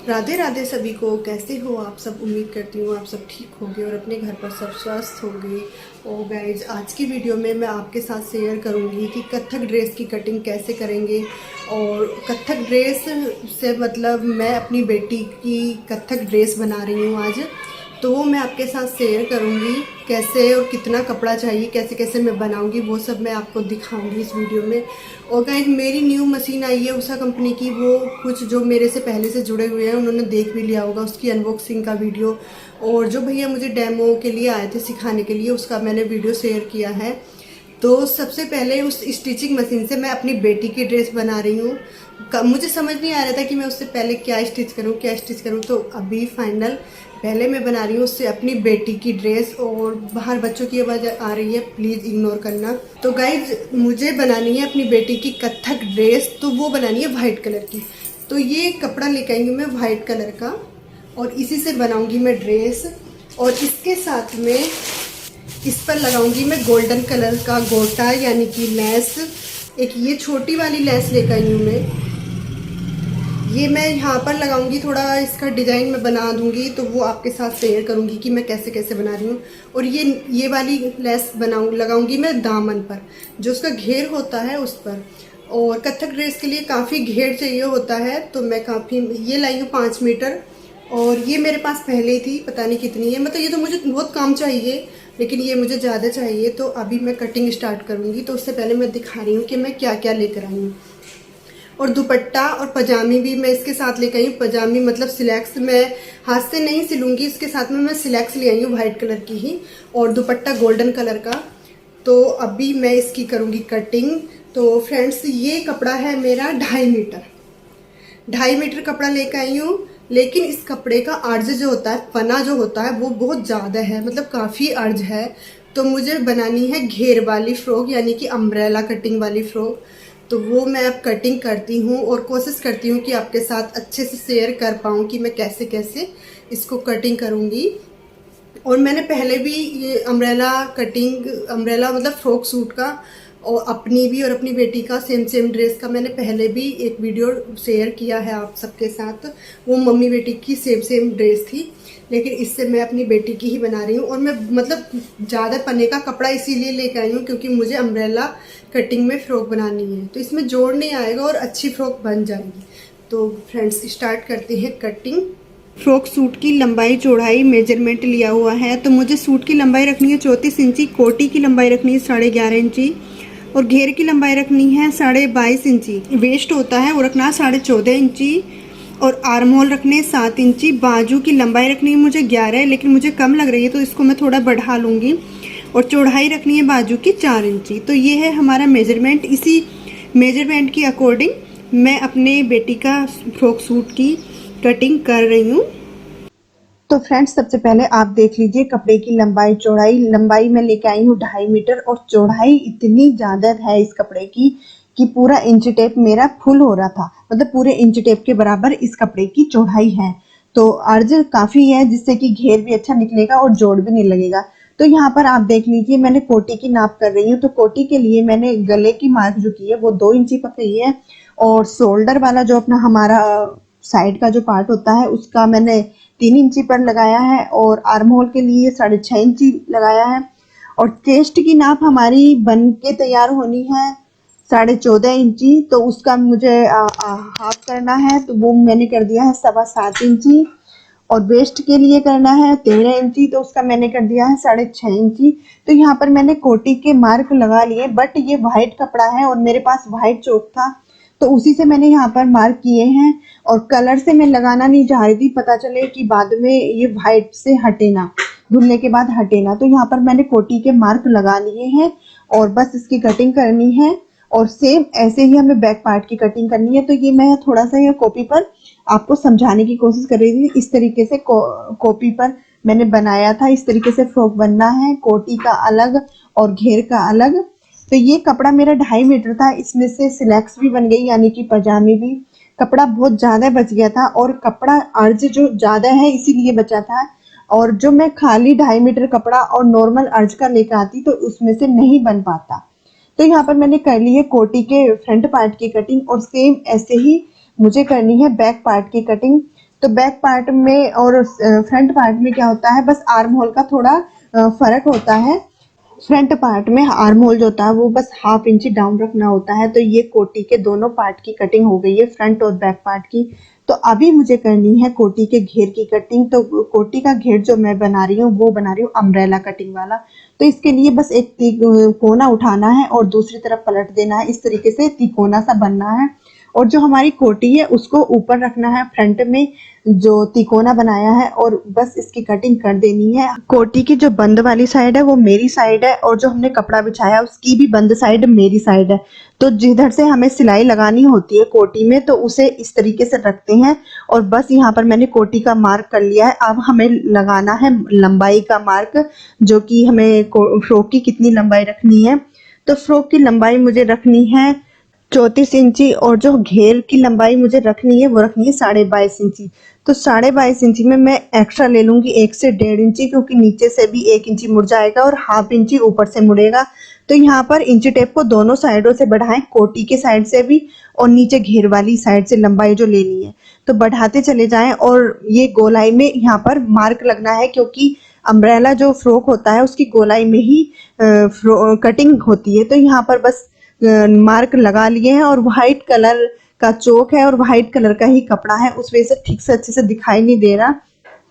राधे राधे सभी को। कैसे हो आप सब? उम्मीद करती हूँ आप सब ठीक होंगे और अपने घर पर सब स्वस्थ होंगे। और गाइज, आज की वीडियो में मैं आपके साथ शेयर करूँगी कि कथक ड्रेस की कटिंग कैसे करेंगे। और कथक ड्रेस से मतलब मैं अपनी बेटी की कथक ड्रेस बना रही हूँ आज, तो वो मैं आपके साथ शेयर करूँगी कैसे और कितना कपड़ा चाहिए, कैसे कैसे मैं बनाऊँगी, वो सब मैं आपको दिखाऊँगी इस वीडियो में। और गाइस, मेरी न्यू मशीन आई है उषा कंपनी की, वो कुछ जो मेरे से पहले से जुड़े हुए हैं उन्होंने देख भी लिया होगा उसकी अनबॉक्सिंग का वीडियो। और जो भैया मुझे डेमो के लिए आए थे सिखाने के लिए, उसका मैंने वीडियो शेयर किया है। तो सबसे पहले उस स्टिचिंग मशीन से मैं अपनी बेटी की ड्रेस बना रही हूँ। मुझे समझ नहीं आ रहा था कि मैं उससे पहले क्या स्टिच करूँ, तो अभी फाइनल पहले मैं बना रही हूँ उससे अपनी बेटी की ड्रेस। और बाहर बच्चों की आवाज़ आ रही है, प्लीज़ इग्नोर करना। तो गाइज, मुझे बनानी है अपनी बेटी की कथक ड्रेस, तो वो बनानी है वाइट कलर की। तो ये कपड़ा लेकर आई हूँ मैं वाइट कलर का, और इसी से बनाऊंगी मैं ड्रेस। और इसके साथ में इस पर लगाऊंगी मैं गोल्डन कलर का गोटा यानी कि लेस। एक ये छोटी वाली लेस लेकर आई हूँ मैं, ये मैं यहाँ पर लगाऊंगी। थोड़ा इसका डिज़ाइन मैं बना दूंगी तो वो आपके साथ शेयर करूंगी कि मैं कैसे कैसे बना रही हूँ। और ये वाली लेस लगाऊंगी मैं दामन पर, जो उसका घेर होता है उस पर। और कथक ड्रेस के लिए काफ़ी घेर चाहिए होता है, तो मैं काफ़ी ये लाई हूँ 5 मीटर। और ये मेरे पास पहले ही थी, पता नहीं कितनी है, मतलब ये तो मुझे बहुत कम चाहिए, लेकिन ये मुझे ज़्यादा चाहिए। तो अभी मैं कटिंग स्टार्ट करूँगी, तो उससे पहले मैं दिखा रही हूँ कि मैं क्या क्या लेकर आई हूँ। और दुपट्टा और पजामी भी मैं इसके साथ लेकर आई हूँ। पजामी मतलब सिलेक्स, मैं हाथ से नहीं सिलूंगी, इसके साथ में मैं सिलेक्स ले आई हूँ वाइट कलर की ही। और दुपट्टा गोल्डन कलर का। तो अभी मैं इसकी करूँगी कटिंग। तो फ्रेंड्स, ये कपड़ा है मेरा 2.5 मीटर, 2.5 मीटर कपड़ा लेकर आई हूँ। लेकिन इस कपड़े का अर्ज जो होता है, पना जो होता है, वो बहुत ज़्यादा है, मतलब काफ़ी अर्ज है। तो मुझे बनानी है घेर वाली फ्रॉक, यानी कि अम्ब्रेला कटिंग वाली फ्रॉक। तो वो मैं अब कटिंग करती हूँ और कोशिश करती हूँ कि आपके साथ अच्छे से शेयर कर पाऊँ कि मैं कैसे कैसे इसको कटिंग करूँगी। और मैंने पहले भी ये अम्ब्रेला मतलब फ्रॉक सूट का, और अपनी भी और अपनी बेटी का सेम सेम ड्रेस का मैंने पहले भी एक वीडियो शेयर किया है आप सबके साथ। वो मम्मी बेटी की सेम सेम ड्रेस थी, लेकिन इससे मैं अपनी बेटी की ही बना रही हूँ। और मैं मतलब ज़्यादा पन्ने का कपड़ा इसीलिए लेकर आई हूँ क्योंकि मुझे अम्ब्रेला कटिंग में फ़्रॉक बनानी है, तो इसमें जोड़ नहीं आएगा और अच्छी फ्रॉक बन जाएगी। तो फ्रेंड्स, स्टार्ट करते हैं कटिंग। फ्रॉक सूट की लंबाई चौड़ाई मेजरमेंट लिया हुआ है, तो मुझे सूट की लंबाई रखनी है 34 इंची, कोटी की लंबाई रखनी है 11.5 इंची, और घेर की लंबाई रखनी है 22.5 इंची, वेस्ट होता है वो रखना 14.5 इंची, और आर्म होल रखने 7 इंची। बाजू की लंबाई रखनी है मुझे 11, लेकिन मुझे कम लग रही है तो इसको मैं थोड़ा बढ़ा लूँगी। और चौड़ाई रखनी है बाजू की 4 इंची। तो ये है हमारा मेजरमेंट। इसी मेजरमेंट की अकॉर्डिंग मैं अपने बेटी का फ्रॉक सूट की कटिंग कर रही हूँ। तो फ्रेंड्स, सबसे पहले आप देख लीजिए कपड़े की लंबाई चौड़ाई। लंबाई मैं लेके आई हूँ 2.5 मीटर, और चौड़ाई इतनी ज़्यादा है इस कपड़े की कि पूरा इंच टेप मेरा फुल हो रहा था, मतलब पूरे इंच टेप के बराबर इस कपड़े की चौड़ाई है। तो अर्ज काफ़ी है, जिससे कि घेर भी अच्छा निकलेगा और जोड़ भी नहीं लगेगा। तो यहाँ पर आप देख लीजिए, मैंने कोटी की नाप कर रही हूँ। तो कोटी के लिए मैंने गले की मार्क जो की है वो 2 इंची पकड़ी है, और शोल्डर वाला जो अपना हमारा साइड का जो पार्ट होता है उसका मैंने 3 इंची पर लगाया है, और आर्म होल के लिए 6.5 इंची लगाया है। और चेस्ट की नाप हमारी बन के तैयार होनी है 14.5 इंची, तो उसका मुझे हाफ करना है, तो वो मैंने कर दिया है 7.25 इंची। और वेस्ट के लिए करना है 13 इंची, तो उसका मैंने कर दिया है 6.5 इंची। तो यहाँ पर मैंने कोटी के मार्क लगा लिए, बट ये वाइट कपड़ा है और मेरे पास वाइट चौक था, तो उसी से मैंने यहाँ पर मार्क किए हैं। और कलर से मैं लगाना नहीं चाह रही थी, पता चले कि बाद में ये वाइट से हटे ना, धुलने के बाद हटे ना। तो यहाँ पर मैंने कोटी के मार्क लगा लिए हैं, और बस इसकी कटिंग करनी है। और सेम ऐसे ही हमें बैक पार्ट की कटिंग करनी है। तो ये मैं थोड़ा सा ये कॉपी पर आपको समझाने की कोशिश कर रही थी। इस तरीके से कॉपी पर मैंने बनाया था, इस तरीके से फ्रॉक बनना है, कोटी का अलग और घेर का अलग। तो ये कपड़ा मेरा 2.5 मीटर था, इसमें से सिलेक्स भी बन गई यानी कि पजामी भी। कपड़ा बहुत ज़्यादा बच गया था, और कपड़ा अर्ज जो ज़्यादा है इसीलिए बचा था। और जो मैं खाली 2.5 मीटर कपड़ा और नॉर्मल अर्ज का लेकर आती तो उसमें से नहीं बन पाता। तो यहाँ पर मैंने कर ली है कोटी के फ्रंट पार्ट की कटिंग, और सेम ऐसे ही मुझे करनी है बैक पार्ट की कटिंग। तो बैक पार्ट में और फ्रंट पार्ट में क्या होता है, बस आर्म होल का थोड़ा फर्क होता है। फ्रंट पार्ट में आर्म होल जो होता है वो बस 1/2 इंच डाउन रखना होता है। तो ये कोटी के दोनों पार्ट की कटिंग हो गई है, फ्रंट और बैक पार्ट की। तो अभी मुझे करनी है कोटी के घेर की कटिंग। तो कोटी का घेर जो मैं बना रही हूँ वो बना रही हूँ अम्ब्रेला कटिंग वाला। तो इसके लिए बस एक तिकोना उठाना है और दूसरी तरफ पलट देना है, इस तरीके से तिकोना सा बनना है। और जो हमारी कोटी है उसको ऊपर रखना है फ्रंट में जो तिकोना बनाया है, और बस इसकी कटिंग कर देनी है। कोटी की जो बंद वाली साइड है वो मेरी साइड है, और जो हमने कपड़ा बिछाया उसकी भी बंद साइड मेरी साइड है। तो जिधर से हमें सिलाई लगानी होती है कोटी में, तो उसे इस तरीके से रखते हैं। और बस यहाँ पर मैंने कोटी का मार्क कर लिया है। अब हमें लगाना है लंबाई का मार्क, जो कि हमें फ्रॉक की कितनी लंबाई रखनी है। तो फ्रॉक की लंबाई मुझे रखनी है 34 इंची, और जो घेर की लंबाई मुझे रखनी है वो रखनी है 22.5 इंची। तो 22.5 इंची में मैं एक्स्ट्रा ले लूंगी 1 से 1.5 इंची, क्योंकि नीचे से भी 1 इंची मुड़ जाएगा और 1/2 इंची ऊपर से मुड़ेगा। तो यहाँ पर इंची टेप को दोनों साइडों से बढ़ाएं, कोटी के साइड से भी और नीचे घेर वाली साइड से लंबाई जो लेनी है तो बढ़ाते चले जाएं। और ये गोलाई में यहाँ पर मार्क लगना है, क्योंकि अम्ब्रेला जो फ्रॉक होता है उसकी गोलाई में ही कटिंग होती है। तो यहाँ पर बस मार्क लगा लिए हैं, और व्हाइट कलर का चौक है और व्हाइट कलर का ही कपड़ा है, उस वजह से ठीक से अच्छे से दिखाई नहीं दे रहा।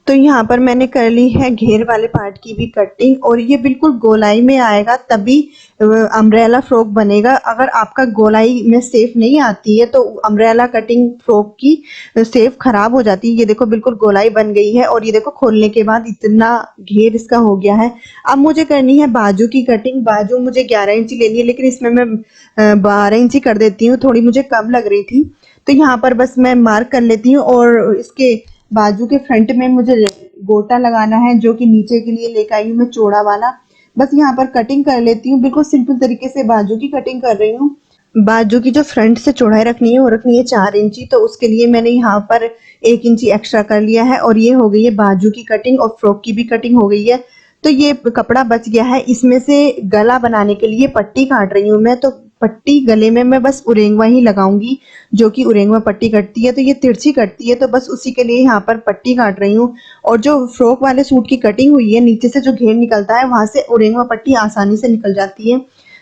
तो यहाँ पर मैंने कर ली है घेर वाले पार्ट की भी कटिंग, और ये बिल्कुल गोलाई में आएगा तभी अम्ब्रेला फ्रॉक बनेगा। अगर आपका गोलाई में सेफ नहीं आती है तो अम्ब्रेला कटिंग फ्रॉक की सेफ खराब हो जाती है। ये देखो बिल्कुल गोलाई बन गई है, और ये देखो खोलने के बाद इतना घेर इसका हो गया है। अब मुझे करनी है बाजू की कटिंग। बाजू मुझे 11 इंची लेनी है, लेकिन इसमें मैं 12 इंची कर देती हूँ, थोड़ी मुझे कम लग रही थी। तो यहाँ पर बस मैं मार्क कर लेती हूँ, और इसके बाजू के फ्रंट में मुझे गोटा लगाना है, जो कि नीचे के लिए लेकर आई हूँ मैं चौड़ा वाला। बस यहाँ पर कटिंग कर लेती हूँ, बिल्कुल सिंपल तरीके से बाजू की कटिंग कर रही हूँ। बाजू की जो फ्रंट से चौड़ाई रखनी है वो रखनी है 4 इंची। तो उसके लिए मैंने यहाँ पर 1 इंची एक्स्ट्रा कर लिया है, और ये हो गई है बाजू की कटिंग, और फ्रॉक की भी कटिंग हो गई है। तो ये कपड़ा बच गया है, इसमें से गला बनाने के लिए पट्टी काट रही हूँ मैं। तो पट्टी गले में मैं बस उरेंगवा ही लगाऊंगी, जो कि उरेंगवा पट्टी कटती है। तो ये तिरछी कटती है, तो बस उसी के लिए यहाँ पर पट्टी काट रही हूँ। और जो फ्रॉक वाले सूट की कटिंग हुई है, नीचे से जो घेर निकलता है वहां से उरेंगवा पट्टी आसानी से निकल जाती है।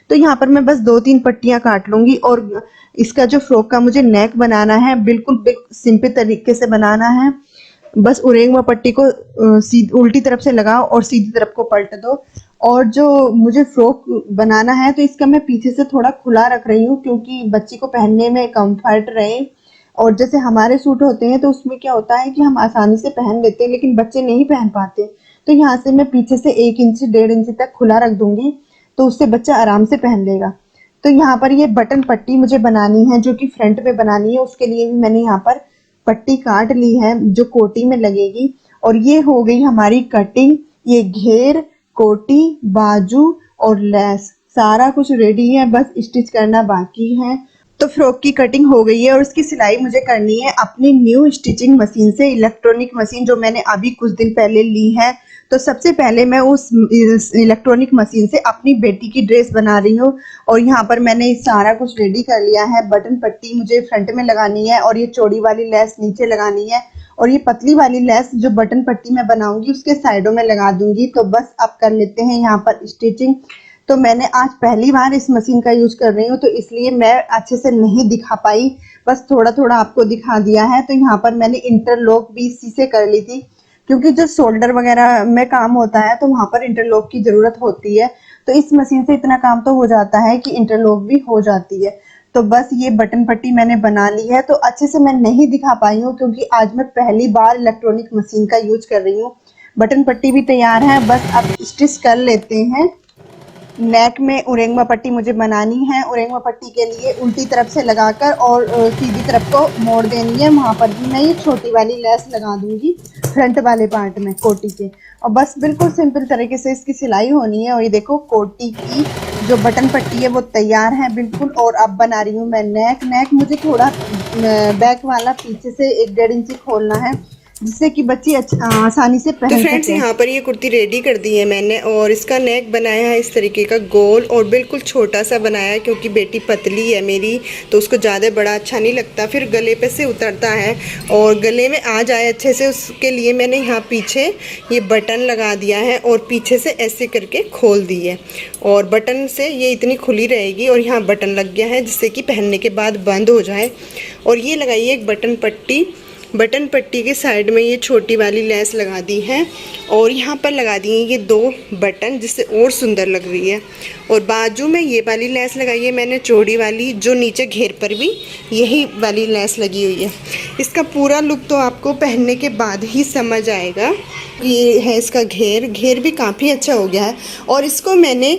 तो यहाँ पर मैं बस 2-3 पट्टियां काट लूंगी। और इसका जो फ्रॉक का मुझे नेक बनाना है बिल्कुल सिंपल तरीके से बनाना है। बस उरेंगवा पट्टी को उल्टी तरफ से लगाओ और सीधी तरफ को पलट दो। और जो मुझे फ्रॉक बनाना है तो इसका मैं पीछे से थोड़ा खुला रख रही हूँ, क्योंकि बच्ची को पहनने में कंफर्ट रहे। और जैसे हमारे सूट होते हैं तो उसमें क्या होता है कि हम आसानी से पहन लेते हैं, लेकिन बच्चे नहीं पहन पाते। तो यहाँ से मैं पीछे से 1 इंच 1.5 इंच तक खुला रख दूंगी, तो उससे बच्चा आराम से पहन लेगा। तो यहाँ पर ये बटन पट्टी मुझे बनानी है, जो कि फ्रंट में बनानी है। उसके लिए भी मैंने यहाँ पर पट्टी काट ली है जो कोटी में लगेगी। और ये हो गई हमारी कटिंग। ये घेर, कोटी, बाजू और लेस सारा कुछ रेडी है, बस स्टिच करना बाकी है। तो फ्रॉक की कटिंग हो गई है, और उसकी सिलाई मुझे करनी है अपनी न्यू स्टिचिंग मशीन से, इलेक्ट्रॉनिक मशीन जो मैंने अभी कुछ दिन पहले ली है। तो सबसे पहले मैं उस इलेक्ट्रॉनिक मशीन से अपनी बेटी की ड्रेस बना रही हूँ। और यहाँ पर मैंने सारा कुछ रेडी कर लिया है। बटन पट्टी मुझे फ्रंट में लगानी है, और ये चौड़ी वाली लेस नीचे लगानी है, और ये पतली वाली लेस जो बटन पट्टी मैं बनाऊंगी उसके साइडों में लगा दूंगी। तो बस अब कर लेते हैं यहाँ पर स्टिचिंग। तो मैंने आज पहली बार इस मशीन का यूज कर रही हूँ, तो इसलिए मैं अच्छे से नहीं दिखा पाई, बस थोड़ा थोड़ा आपको दिखा दिया है। तो यहाँ पर मैंने इंटरलॉक भी इसी से कर ली थी, क्योंकि जो शोल्डर वगैरह में काम होता है तो वहां पर इंटरलॉक की जरूरत होती है। तो इस मशीन से इतना काम तो हो जाता है कि इंटरलॉक भी हो जाती है। तो बस ये बटन पट्टी मैंने बना ली है। तो अच्छे से मैं नहीं दिखा पाई हूँ, क्योंकि आज मैं पहली बार इलेक्ट्रॉनिक मशीन का यूज कर रही हूँ। बटन पट्टी भी तैयार है, बस अब स्टिच कर लेते हैं। नेक में उरेंगवा पट्टी मुझे बनानी है। उरेंगवा पट्टी के लिए उल्टी तरफ से लगाकर और सीधी तरफ को मोड़ देनी है। वहां पर भी मैं ये छोटी वाली लेस लगा दूंगी फ्रंट वाले पार्ट में कोटी के। और बस बिल्कुल सिंपल तरीके से इसकी सिलाई होनी है। और ये देखो कोटी की जो बटन पट्टी है वो तैयार है बिल्कुल। और अब बना रही हूँ मैं नेक। नेक मुझे थोड़ा बैक वाला पीछे से 1-1.5 इंची खोलना है, जिससे कि बच्चे आसानी से तो पहन फ्रेंड्स सकें। यहाँ पर ये कुर्ती रेडी कर दी है मैंने, और इसका नेक बनाया है इस तरीके का गोल, और बिल्कुल छोटा सा बनाया है क्योंकि बेटी पतली है मेरी, तो उसको ज़्यादा बड़ा अच्छा नहीं लगता, फिर गले पे से उतरता है और गले में आ जाए अच्छे से, उसके लिए मैंने यहाँ पीछे ये बटन लगा दिया है और पीछे से ऐसे करके खोल दी है, और बटन से ये इतनी खुली रहेगी, और यहाँ बटन लग गया है जिससे कि पहनने के बाद बंद हो जाए। और ये लगाई है एक बटन पट्टी, बटन पट्टी के साइड में ये छोटी वाली लेस लगा दी है, और यहाँ पर लगा दी है ये 2 बटन जिससे और सुंदर लग रही है। और बाजू में ये वाली लेस लगाई है मैंने चौड़ी वाली, जो नीचे घेर पर भी यही वाली लेस लगी हुई है। इसका पूरा लुक तो आपको पहनने के बाद ही समझ आएगा। ये है इसका घेर, घेर भी काफ़ी अच्छा हो गया है, और इसको मैंने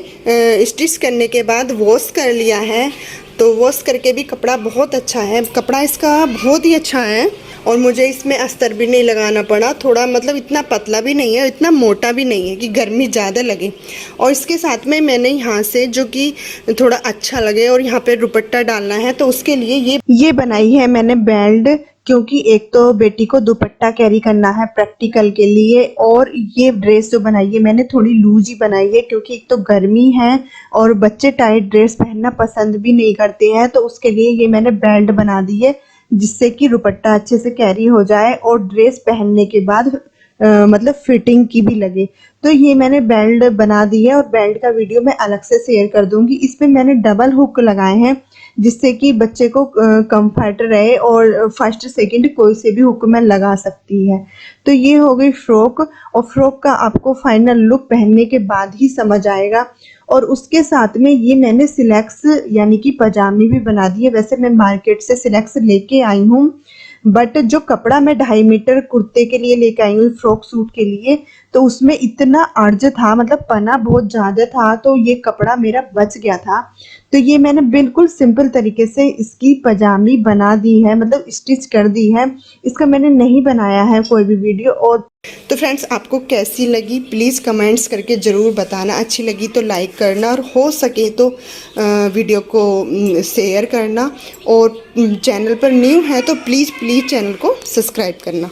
स्टिच करने के बाद वॉश कर लिया है, तो वॉश करके भी कपड़ा बहुत अच्छा है, कपड़ा इसका बहुत ही अच्छा है, और मुझे इसमें अस्तर भी नहीं लगाना पड़ा, थोड़ा मतलब इतना पतला भी नहीं है, इतना मोटा भी नहीं है कि गर्मी ज़्यादा लगे। और इसके साथ में मैंने यहाँ से जो कि थोड़ा अच्छा लगे और यहाँ पे दुपट्टा डालना है, तो उसके लिए ये बनाई है मैंने बेल्ट, क्योंकि एक तो बेटी को दुपट्टा कैरी करना है प्रैक्टिकल के लिए, और ये ड्रेस जो बनाई है मैंने थोड़ी लूज ही बनाई है क्योंकि एक तो गर्मी है और बच्चे टाइट ड्रेस पहनना पसंद भी नहीं करते हैं, तो उसके लिए ये मैंने बेल्ट बना दी है जिससे कि दुपट्टा अच्छे से कैरी हो जाए और ड्रेस पहनने के बाद मतलब फिटिंग की भी लगे। तो ये मैंने बेल्ट बना दी है और बेल्ट का वीडियो मैं अलग से शेयर कर दूंगी। इसमें मैंने डबल हुक लगाए हैं जिससे कि बच्चे को कंफर्ट रहे और फर्स्ट सेकंड कोई से भी हुक में लगा सकती है। तो ये हो गई फ्रॉक, और फ्रॉक का आपको फाइनल लुक पहनने के बाद ही समझ आएगा। और उसके साथ में ये मैंने सिलेक्स यानी कि पजामी भी बना दी है। वैसे मैं मार्केट से सिलेक्स लेके आई हूँ, बट जो कपड़ा मैं 2.5 मीटर कुर्ते के लिए लेके आई हूँ फ्रॉक सूट के लिए, तो उसमें इतना अर्ज था, मतलब पना बहुत ज़्यादा था, तो ये कपड़ा मेरा बच गया था। तो ये मैंने बिल्कुल सिंपल तरीके से इसकी पजामी बना दी है, मतलब स्टिच कर दी है। इसका मैंने नहीं बनाया है कोई भी वीडियो। और तो फ्रेंड्स आपको कैसी लगी प्लीज़ कमेंट्स करके ज़रूर बताना, अच्छी लगी तो लाइक करना, और हो सके तो वीडियो को शेयर करना, और चैनल पर न्यू है तो प्लीज़ चैनल को सब्सक्राइब करना।